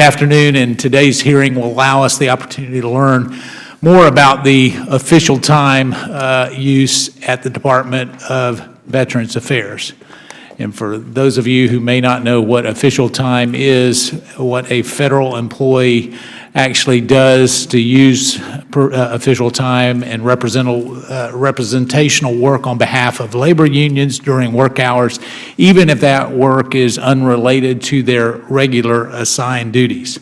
afternoon, and today's hearing will allow us the opportunity to learn more about the official time use at the Department of Veterans Affairs. And for those of you who may not know what official time is, what a federal employee actually does to use official time and representational work on behalf of labor unions during work hours, even if that work is unrelated to their regular assigned duties.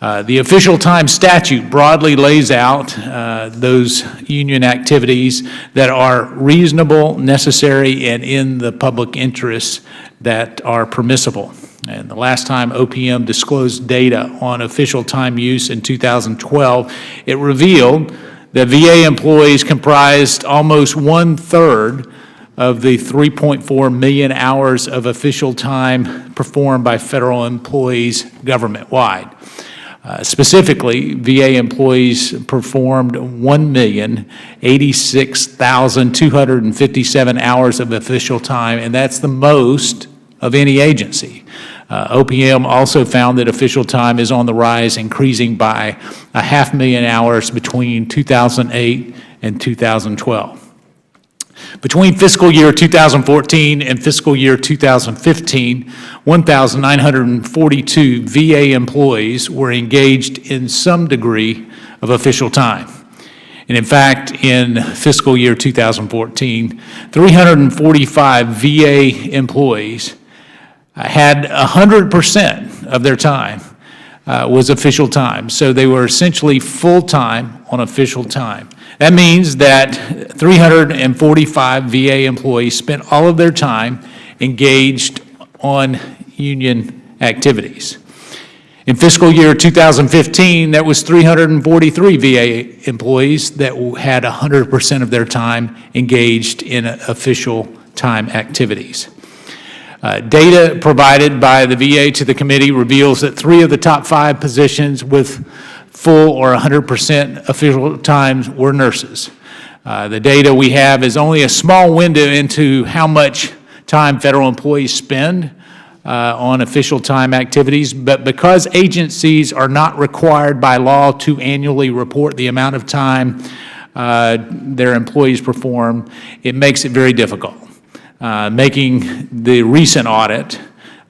The official time statute broadly lays out those union activities that are reasonable, necessary, and in the public interest that are permissible. And the last time OPM disclosed data on official time use in 2012, it revealed that VA employees comprised almost 1/3 of the 3.4 million hours of official time performed by federal employees government-wide. Specifically, VA employees performed 1,086,257 hours of official time, and that's the most of any agency. OPM also found that official time is on the rise, increasing by 500,000 hours between 2008 and 2012. Between fiscal year 2014 and fiscal year 2015, 1,942 VA employees were engaged in some degree of official time. And in fact, in fiscal year 2014, 345 VA employees had 100% of their time was official time. So they were essentially full-time on official time. That means that 345 VA employees spent all of their time engaged on union activities. In fiscal year 2015, that was 343 VA employees that had 100% of their time engaged in official time activities. Data provided by the VA to the committee reveals that 3 of the top 5 positions with full or 100% official times were nurses. The data we have is only a small window into how much time federal employees spend on official time activities, but because agencies are not required by law to annually report the amount of time their employees perform, it makes it very difficult. Making the recent audit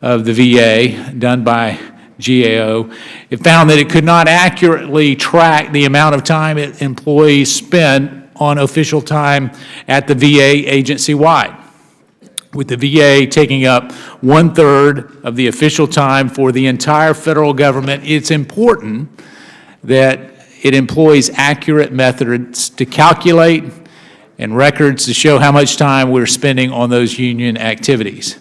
of the VA done by GAO, it found that it could not accurately track the amount of time employees spend on official time at the VA agency-wide. With the VA taking up 1/3 of the official time for the entire federal government, it's important that it employs accurate methods to calculate and records to show how much time we're spending on those union activities.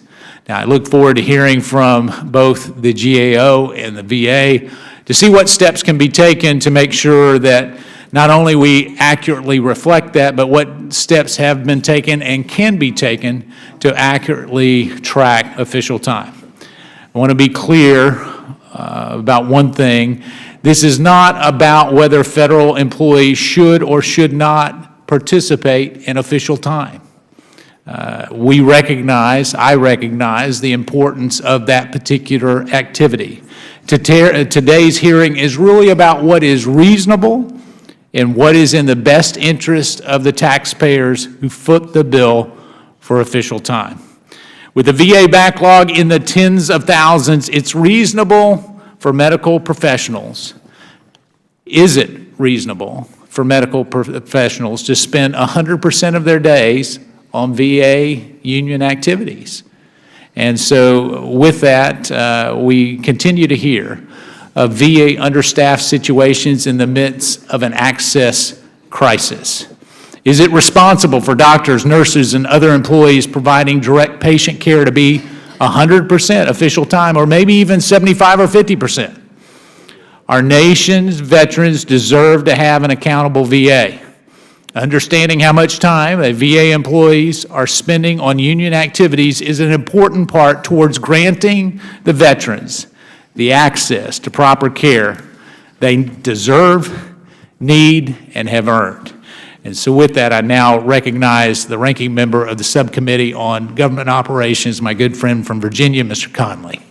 Now, I look forward to hearing from both the GAO and the VA to see what steps can be taken to make sure that not only we accurately reflect that, but what steps have been taken and can be taken to accurately track official time. I want to be clear about one thing. This is not about whether federal employees should or should not participate in official time. I recognize the importance of that particular activity. Today's hearing is really about what is reasonable and what is in the best interest of the taxpayers who foot the bill for official time. With the VA backlog in the tens of thousands, it's reasonable for medical professionals. Is it reasonable for medical professionals to spend 100% of their days on VA union activities? And so with that, we continue to hear of VA understaffed situations in the midst of an access crisis. Is it responsible for doctors, nurses, and other employees providing direct patient care to be 100% official time, or maybe even 75 or 50%? Our nation's veterans deserve to have an accountable VA. Understanding how much time VA employees are spending on union activities is an important part towards granting the veterans the access to proper care they deserve, need, and have earned. And so with that, I now recognize the ranking member of the Subcommittee on Government Operations, my good friend from Virginia, Mr. Conley.